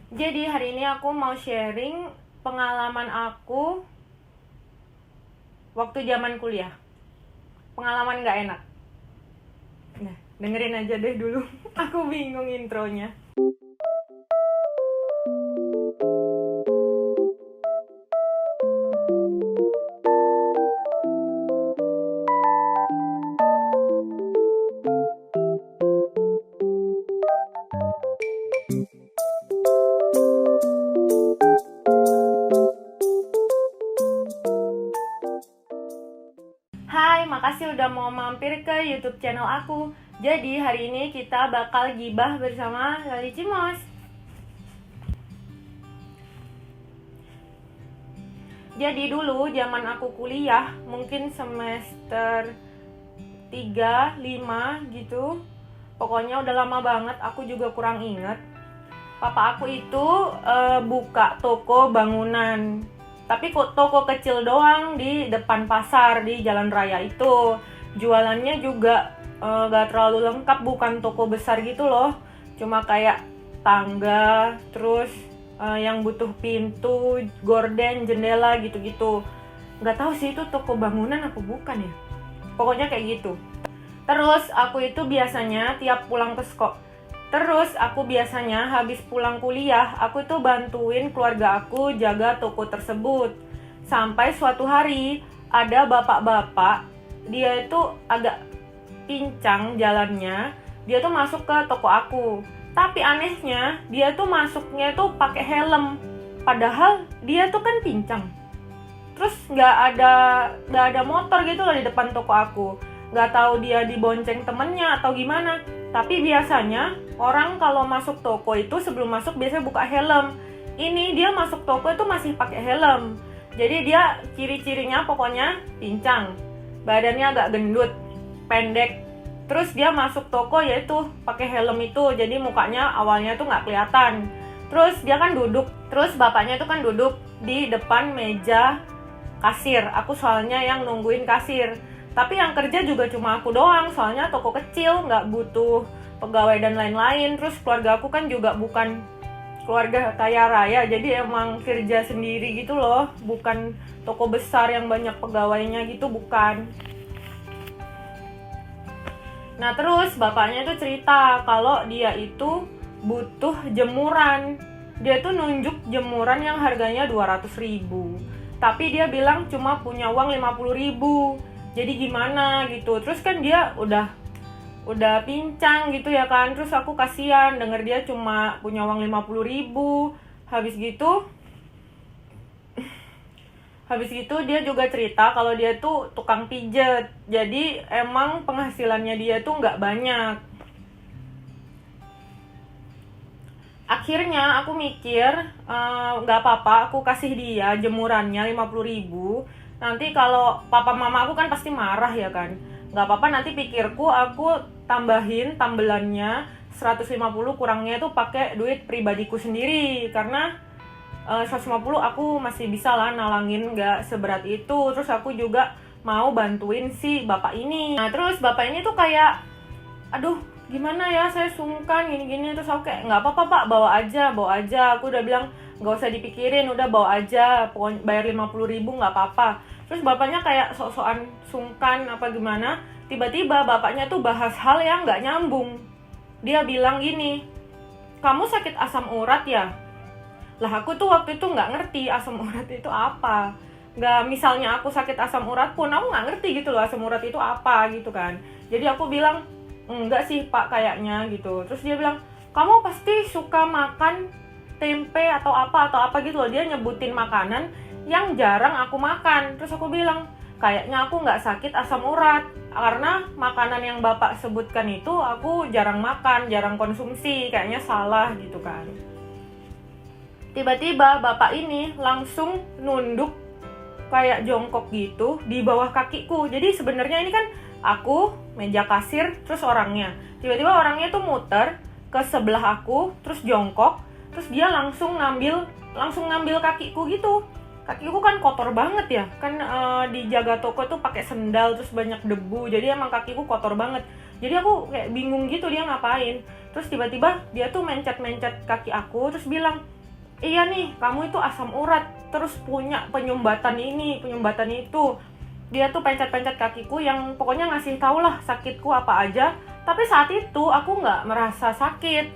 Jadi hari ini aku mau sharing pengalaman aku waktu zaman kuliah. Pengalaman gak enak. Nah, dengerin aja deh dulu. Aku bingung intronya. Hai, makasih udah mau mampir ke YouTube channel aku. Jadi hari ini kita bakal gibah bersama Lali Cimos. Jadi dulu zaman aku kuliah, mungkin semester 3, 5 gitu. Pokoknya udah lama banget, aku juga kurang inget. Papa aku itu buka toko bangunan. Tapi kok toko kecil doang di depan pasar di jalan raya itu. Jualannya juga gak terlalu lengkap, bukan toko besar gitu loh. Cuma kayak tangga, terus yang butuh pintu, gorden, jendela gitu-gitu. Gak tahu sih itu toko bangunan apa bukan ya. Pokoknya kayak gitu. Terus aku itu biasanya tiap pulang ke sekolah, terus aku biasanya habis pulang kuliah, aku itu bantuin keluarga aku jaga toko tersebut. Sampai suatu hari ada bapak-bapak, dia itu agak pincang jalannya, dia tuh masuk ke toko aku. Tapi anehnya, dia tuh masuknya tuh pakai helm. Padahal dia tuh kan pincang. Terus nggak ada motor gitu loh di depan toko aku. Nggak tahu dia dibonceng temennya atau gimana. Tapi biasanya orang kalau masuk toko itu sebelum masuk biasanya buka helm. Ini dia masuk toko itu masih pakai helm. Jadi dia ciri-cirinya pokoknya pincang, badannya agak gendut, pendek. Terus dia masuk toko yaitu pakai helm itu, jadi mukanya awalnya tuh nggak kelihatan. Terus dia kan duduk, terus bapaknya tuh kan duduk di depan meja kasir. Aku soalnya yang nungguin kasir. Tapi yang kerja juga cuma aku doang, soalnya toko kecil, nggak butuh pegawai dan lain-lain. Terus keluarga aku kan juga bukan keluarga kaya raya, jadi emang kerja sendiri gitu loh. Bukan toko besar yang banyak pegawainya gitu, bukan. Nah terus bapaknya itu cerita kalau dia itu butuh jemuran. Dia tuh nunjuk jemuran yang harganya 200.000. Tapi dia bilang cuma punya uang 50.000. Jadi gimana gitu. Terus kan dia udah pincang gitu ya kan. Terus aku kasihan denger dia cuma punya uang 50.000. Habis gitu dia juga cerita kalau dia tuh tukang pijet. Jadi emang penghasilannya dia tuh nggak banyak. Akhirnya aku mikir nggak apa-apa, aku kasih dia jemurannya 50.000. Nanti kalau papa mama aku kan pasti marah ya kan. Nggak apa-apa, nanti pikirku aku tambahin tambelannya 150, kurangnya itu pakai duit pribadiku sendiri. Karena 150 aku masih bisa lah nalangin, nggak seberat itu. Terus aku juga mau bantuin si bapak ini. Nah terus bapak ini tuh kayak, aduh gimana ya, saya sungkan gini-gini. Terus aku kayak, nggak apa-apa pak, bawa aja. Aku udah bilang nggak usah dipikirin, udah bawa aja, pokoknya bayar 50.000 nggak apa-apa. Terus bapaknya kayak sok-sokan sungkan apa gimana. Tiba-tiba bapaknya tuh bahas hal yang nggak nyambung. Dia bilang gini, kamu sakit asam urat ya? Lah aku tuh waktu itu nggak ngerti asam urat itu apa. Nggak, misalnya aku sakit asam urat pun aku nggak ngerti gitu loh asam urat itu apa gitu kan. Jadi aku bilang, enggak sih pak kayaknya gitu. Terus dia bilang, kamu pasti suka makan tempe atau apa gitu loh. Dia nyebutin makanan yang jarang aku makan. Terus aku bilang, kayaknya aku nggak sakit asam urat karena makanan yang bapak sebutkan itu aku jarang makan, jarang konsumsi. Kayaknya salah gitu kan. Tiba-tiba bapak ini langsung nunduk kayak jongkok gitu di bawah kakiku. Jadi sebenarnya ini kan aku meja kasir, terus orangnya. Tiba-tiba orangnya tuh muter ke sebelah aku, terus jongkok, terus dia langsung ngambil kakiku gitu. Kakiku kan kotor banget ya, kan dijaga toko tuh pakai sendal, terus banyak debu. Jadi emang kakiku kotor banget. Jadi aku kayak bingung gitu dia ngapain. Terus tiba-tiba dia tuh mencet-mencet kaki aku, terus bilang, iya nih kamu itu asam urat, terus punya penyumbatan ini, penyumbatan itu. Dia tuh pencet-pencet kakiku yang pokoknya ngasih tau lah sakitku apa aja. Tapi saat itu aku nggak merasa sakit,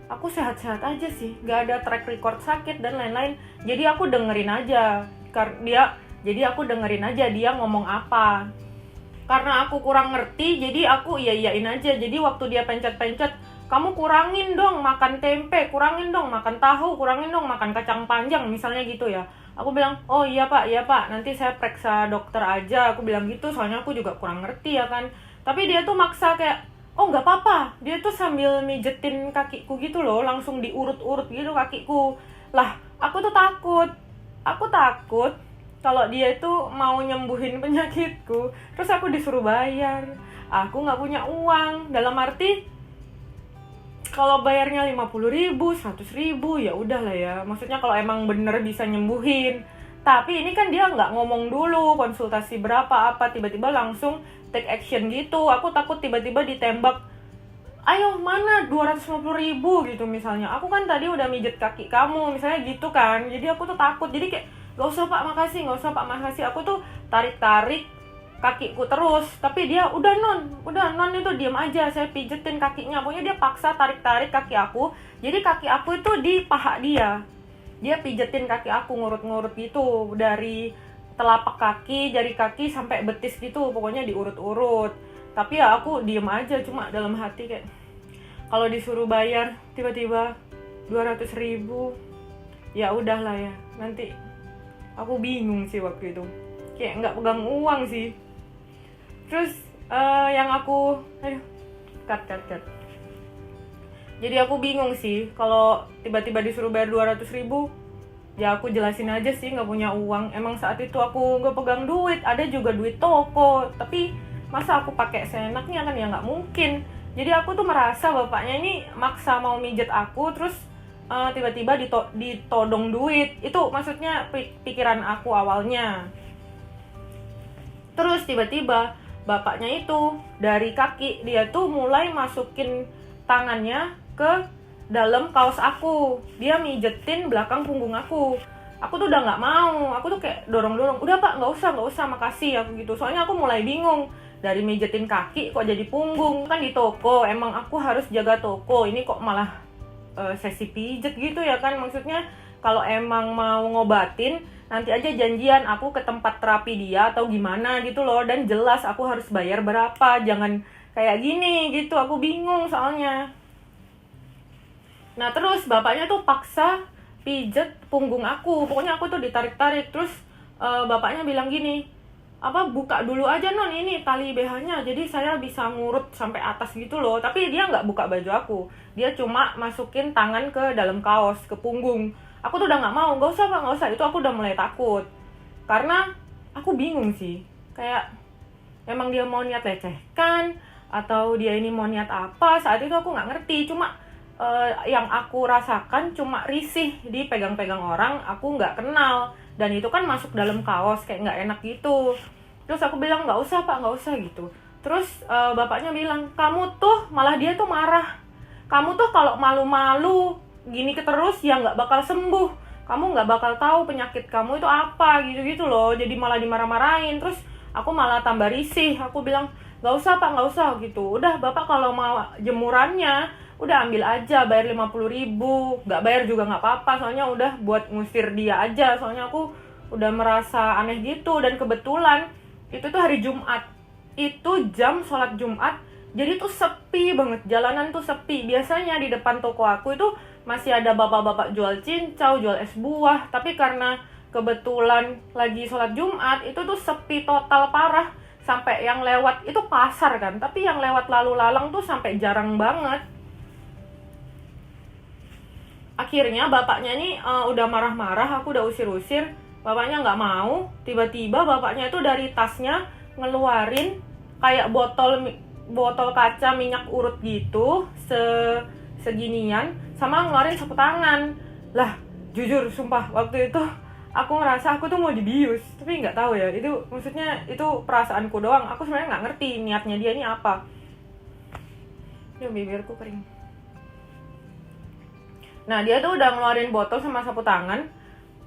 aku sehat-sehat aja sih, nggak ada track record sakit dan lain-lain. Jadi aku dengerin aja dia ngomong apa. Karena aku kurang ngerti, jadi aku iya-iyain aja. Jadi waktu dia pencet-pencet, kamu kurangin dong makan tempe, kurangin dong makan tahu, kurangin dong makan kacang panjang, misalnya gitu ya. Aku bilang, oh iya pak, nanti saya periksa dokter aja. Aku bilang gitu, soalnya aku juga kurang ngerti ya kan. Tapi dia tuh maksa kayak, oh nggak apa-apa. Dia tuh sambil mijetin kakiku gitu loh, langsung diurut-urut gitu kakiku. Lah, aku tuh takut. Aku takut kalau dia itu mau nyembuhin penyakitku, terus aku disuruh bayar. Aku nggak punya uang. Dalam arti, kalau bayarnya 50.000, 100.000, ya udah lah ya. Maksudnya kalau emang bener bisa nyembuhin. Tapi ini kan dia nggak ngomong dulu konsultasi berapa apa, tiba-tiba langsung take action gitu. Aku takut tiba-tiba ditembak, ayo mana 250.000 gitu misalnya. Aku kan tadi udah mijet kaki kamu, misalnya gitu kan. Jadi aku tuh takut. Jadi kayak, gak usah pak makasih. Aku tuh tarik-tarik kakiku terus, tapi dia udah non itu diam aja, saya pijetin kakinya. Pokoknya dia paksa tarik-tarik kaki aku. Jadi kaki aku itu di paha dia pijetin kaki aku, ngurut-ngurut gitu, dari telapak kaki, jari kaki sampai betis gitu, pokoknya diurut-urut. Tapi ya aku diem aja, cuma dalam hati kayak, kalau disuruh bayar tiba-tiba 200.000, ya udahlah ya. Nanti aku bingung sih waktu itu, kayak nggak pegang uang sih. Terus yang aku cut. Jadi aku bingung sih kalau tiba-tiba disuruh bayar 200.000. Ya aku jelasin aja sih nggak punya uang. Emang saat itu aku nggak pegang duit, ada juga duit toko, tapi masa aku pakai seenaknya, kan ya nggak mungkin. Jadi aku tuh merasa bapaknya ini maksa mau mijet aku, terus tiba-tiba ditodong duit. Itu maksudnya pikiran aku awalnya. Terus tiba-tiba bapaknya itu dari kaki, dia tuh mulai masukin tangannya ke dalam kaos aku. Dia mijetin belakang punggung aku. Aku tuh udah nggak mau. Aku tuh kayak dorong-dorong, udah pak nggak usah, makasih aku gitu. Soalnya aku mulai bingung, dari mijetin kaki kok jadi punggung. Kan di toko, emang aku harus jaga toko, ini kok malah sesi pijet gitu ya kan. Maksudnya kalau emang mau ngobatin, nanti aja janjian aku ke tempat terapi dia atau gimana gitu loh, dan jelas aku harus bayar berapa, jangan kayak gini gitu. Aku bingung soalnya. Nah terus bapaknya tuh paksa pijet punggung aku, pokoknya aku tuh ditarik-tarik. Terus bapaknya bilang gini, apa buka dulu aja non ini tali BH-nya, jadi saya bisa ngurut sampai atas gitu loh. Tapi dia nggak buka baju aku, dia cuma masukin tangan ke dalam kaos, ke punggung. Aku tuh udah nggak mau, nggak usah pak, nggak usah. Itu aku udah mulai takut, karena aku bingung sih, kayak emang dia mau niat lecehkan atau dia ini mau niat apa. Saat itu aku nggak ngerti, cuma yang aku rasakan cuma risih dipegang-pegang orang aku nggak kenal, dan itu kan masuk dalam kaos, kayak nggak enak gitu. Terus aku bilang nggak usah pak, nggak usah gitu. Terus bapaknya bilang, kamu tuh malah, dia tuh marah, kamu tuh kalau malu-malu gini terus ya nggak bakal sembuh, kamu nggak bakal tahu penyakit kamu itu apa gitu-gitu loh. Jadi malah dimarah-marahin. Terus aku malah tambah risih. Aku bilang nggak usah pak, nggak usah gitu. Udah bapak kalau mau jemurannya udah ambil aja, bayar 50.000. Nggak bayar juga nggak apa-apa, soalnya udah buat ngusir dia aja. Soalnya aku udah merasa aneh gitu. Dan kebetulan itu tuh hari Jumat, itu jam sholat Jumat, jadi tuh sepi banget, jalanan tuh sepi. Biasanya di depan toko aku itu masih ada bapak-bapak jual cincau, jual es buah. Tapi karena kebetulan lagi sholat Jumat, itu tuh sepi total parah. Sampai yang lewat, itu pasar kan, tapi yang lewat lalu lalang tuh sampai jarang banget. Akhirnya bapaknya ini udah marah-marah, aku udah usir-usir, bapaknya nggak mau. Tiba-tiba bapaknya itu dari tasnya ngeluarin kayak botol kaca minyak urut gitu, seginian, sama ngeluarin sapu tangan. Lah jujur sumpah waktu itu aku ngerasa aku tuh mau dibius, tapi nggak tahu ya, itu maksudnya itu perasaanku doang. Aku sebenarnya nggak ngerti niatnya dia ini apa. Ya bibirku kering. Nah dia tuh udah ngeluarin botol sama sapu tangan,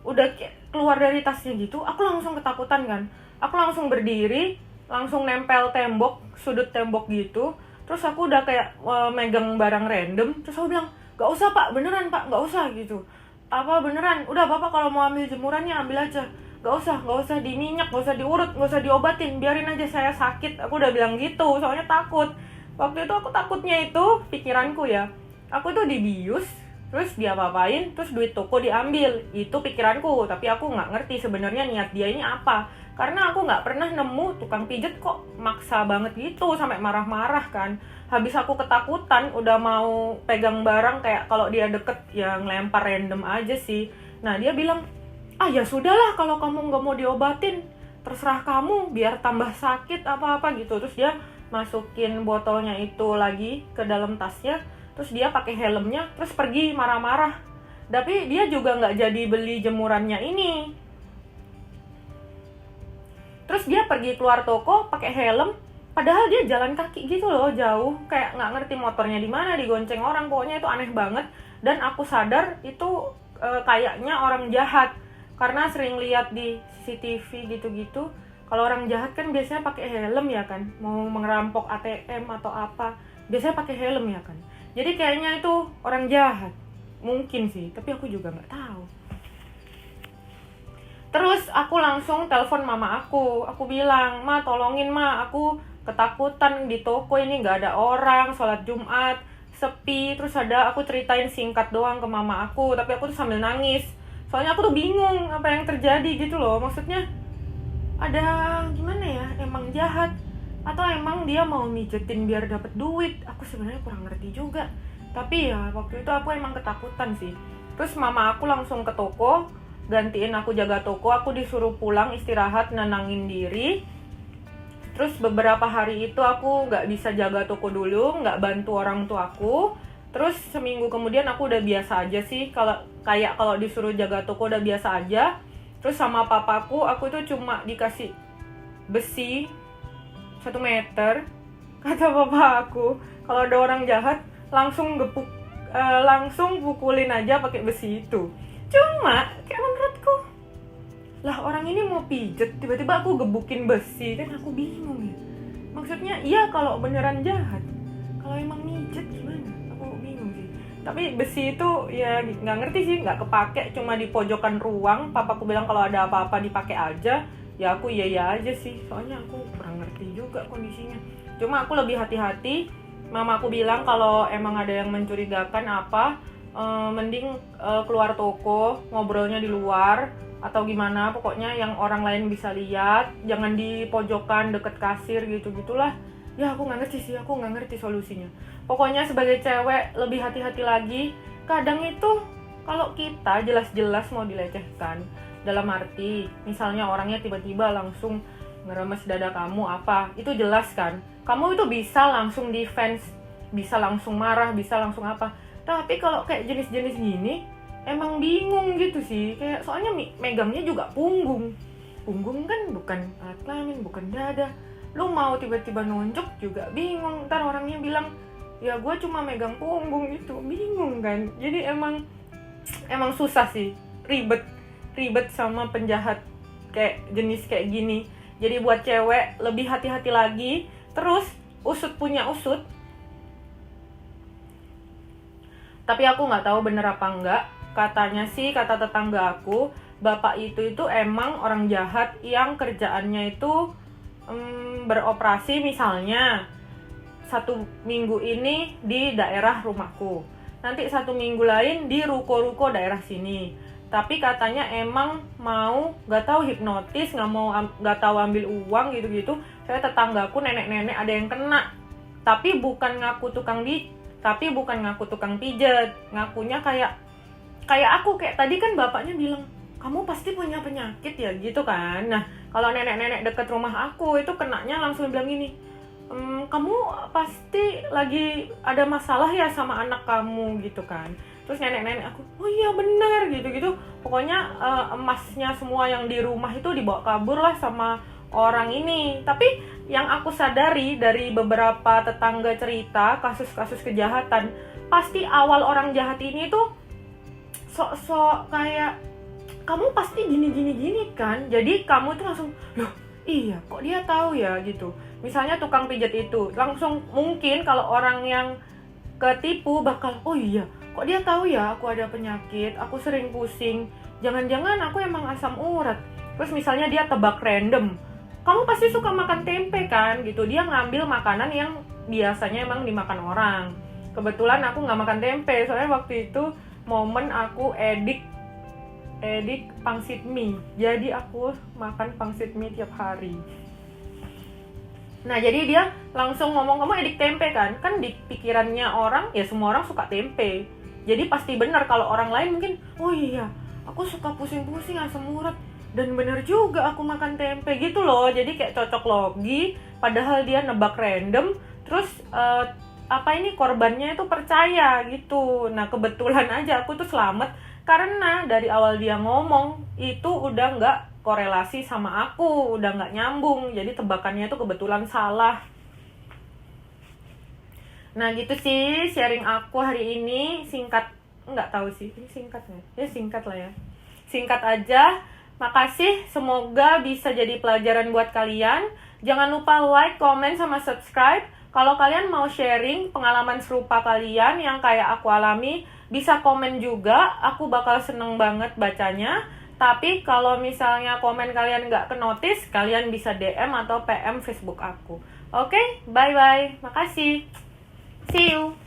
udah keluar dari tasnya gitu. Aku langsung ketakutan kan, aku langsung berdiri, langsung nempel tembok, sudut tembok gitu. Terus aku udah kayak megang barang random. Terus aku bilang, gak usah pak, beneran pak, gak usah gitu. Apa beneran, udah bapak kalau mau ambil jemurannya ambil aja, gak usah diminyak, gak usah diurut, gak usah diobatin, biarin aja saya sakit. Aku udah bilang gitu, soalnya takut. Waktu itu aku takutnya itu, pikiranku ya, aku tuh dibius, terus dia apa-apain, terus duit toko diambil. Itu pikiranku, tapi aku nggak ngerti sebenarnya niat dia ini apa. Karena aku nggak pernah nemu tukang pijet kok maksa banget gitu sampai marah-marah kan. Habis aku ketakutan, udah mau pegang barang kayak kalau dia deket ya ngelempar random aja sih. Nah dia bilang, ah ya sudahlah kalau kamu nggak mau diobatin, terserah kamu, biar tambah sakit apa-apa gitu. Terus dia masukin botolnya itu lagi ke dalam tasnya, terus dia pakai helmnya, terus pergi marah-marah. Tapi dia juga nggak jadi beli jemurannya ini. Terus dia pergi keluar toko pakai helm, padahal dia jalan kaki gitu loh, jauh, kayak nggak ngerti motornya di mana, digonceng orang. Pokoknya itu aneh banget. Dan aku sadar itu kayaknya orang jahat, karena sering lihat di CCTV gitu-gitu. Kalau orang jahat kan biasanya pakai helm ya kan, mau merampok ATM atau apa, biasanya pakai helm ya kan. Jadi kayaknya itu orang jahat, mungkin sih, tapi aku juga nggak tahu. Terus aku langsung telepon mama aku bilang, ma tolongin ma, aku ketakutan di toko ini, nggak ada orang, sholat Jumat, sepi. Terus aku ceritain singkat doang ke mama aku, tapi aku tuh sambil nangis. Soalnya aku tuh bingung apa yang terjadi gitu loh, maksudnya ada gimana ya, emang jahat atau emang dia mau mijetin biar dapet duit. Aku sebenarnya kurang ngerti juga, tapi ya waktu itu aku emang ketakutan sih. Terus mama aku langsung ke toko, gantiin aku jaga toko. Aku disuruh pulang istirahat, nenangin diri. Terus beberapa hari itu aku nggak bisa jaga toko dulu, nggak bantu orang tua aku. Terus seminggu kemudian aku udah biasa aja sih, kalau disuruh jaga toko udah biasa aja. Terus sama papaku, aku itu cuma dikasih besi 1 meter. Kata papa aku, kalau ada orang jahat langsung langsung pukulin aja pakai besi itu. Cuma kayak menurutku, lah orang ini mau pijet, tiba-tiba aku gebukin besi, kan aku bingung ya. Maksudnya iya kalau beneran jahat, kalau emang mijet gimana? Aku bingung sih. Tapi besi itu ya nggak ngerti sih, nggak kepake, cuma di pojokan ruang. Papaku bilang kalau ada apa-apa dipakai aja. Ya aku iya aja sih, soalnya aku kurang ngerti juga kondisinya. Cuma aku lebih hati-hati. Mama aku bilang kalau emang ada yang mencurigakan apa, mending keluar toko, ngobrolnya di luar atau gimana, pokoknya yang orang lain bisa lihat, jangan di pojokan deket kasir gitu-gitulah. Ya aku nggak ngerti sih, aku nggak ngerti solusinya. Pokoknya sebagai cewek lebih hati-hati lagi. Kadang itu kalau kita jelas-jelas mau dilecehkan, dalam arti misalnya orangnya tiba-tiba langsung ngeremes dada kamu apa, itu jelas kan, kamu itu bisa langsung defense, bisa langsung marah, bisa langsung apa. Tapi kalau kayak jenis-jenis gini emang bingung gitu sih, kayak soalnya megangnya juga punggung kan bukan alat kelamin, bukan dada. Lu mau tiba-tiba nonjok juga bingung, ntar orangnya bilang ya gue cuma megang punggung, itu bingung kan. Jadi emang susah sih, ribet sama penjahat kayak jenis kayak gini. Jadi buat cewek lebih hati-hati lagi. Terus usut punya usut, tapi aku nggak tahu bener apa enggak. Katanya sih, kata tetangga aku, bapak itu emang orang jahat yang kerjaannya itu beroperasi. Misalnya 1 minggu ini di daerah rumahku, nanti 1 minggu lain di ruko-ruko daerah sini. Tapi katanya emang mau, nggak tahu hipnotis, nggak tahu ambil uang gitu-gitu. Saya tetanggaku nenek-nenek ada yang kena, tapi bukan ngaku tukang pijet, ngakunya kayak aku, kayak tadi kan bapaknya bilang kamu pasti punya penyakit ya gitu kan. Nah kalau nenek-nenek deket rumah aku itu kenanya langsung bilang gini, kamu pasti lagi ada masalah ya sama anak kamu gitu kan. Terus nenek-nenek aku, oh iya benar gitu-gitu. Pokoknya emasnya semua yang di rumah itu dibawa kabur lah sama orang ini. Tapi yang aku sadari dari beberapa tetangga cerita kasus-kasus kejahatan, pasti awal orang jahat ini tuh sok-sok kayak kamu pasti gini kan. Jadi kamu tuh langsung, loh iya kok dia tahu ya gitu. Misalnya tukang pijat itu, langsung mungkin kalau orang yang ketipu bakal, oh iya kok dia tahu ya aku ada penyakit, aku sering pusing, jangan-jangan aku emang asam urat. Terus misalnya dia tebak random, kamu pasti suka makan tempe kan gitu, dia ngambil makanan yang biasanya emang dimakan orang. Kebetulan aku nggak makan tempe, soalnya waktu itu momen aku edik pangsit mie, jadi aku makan pangsit mie tiap hari. Nah jadi dia langsung ngomong, kamu edik tempe kan di pikirannya orang ya semua orang suka tempe, jadi pasti benar. Kalau orang lain mungkin, oh iya aku suka pusing-pusing asam urat, dan bener juga aku makan tempe gitu loh. Jadi kayak cocok logi, padahal dia nebak random. Terus korbannya itu percaya gitu. Nah kebetulan aja aku tuh selamat, karena dari awal dia ngomong itu udah nggak korelasi sama aku, udah nggak nyambung, jadi tebakannya itu kebetulan salah. Nah gitu sih sharing aku hari ini, singkat, nggak tahu sih ini singkat ya singkat lah ya, singkat aja. Makasih, semoga bisa jadi pelajaran buat kalian. Jangan lupa like, comment, sama subscribe. Kalau kalian mau sharing pengalaman serupa kalian yang kayak aku alami, bisa komen juga, aku bakal seneng banget bacanya. Tapi kalau misalnya komen kalian nggak ke-notice, kalian bisa DM atau PM Facebook aku. Oke, bye-bye. Makasih. See you.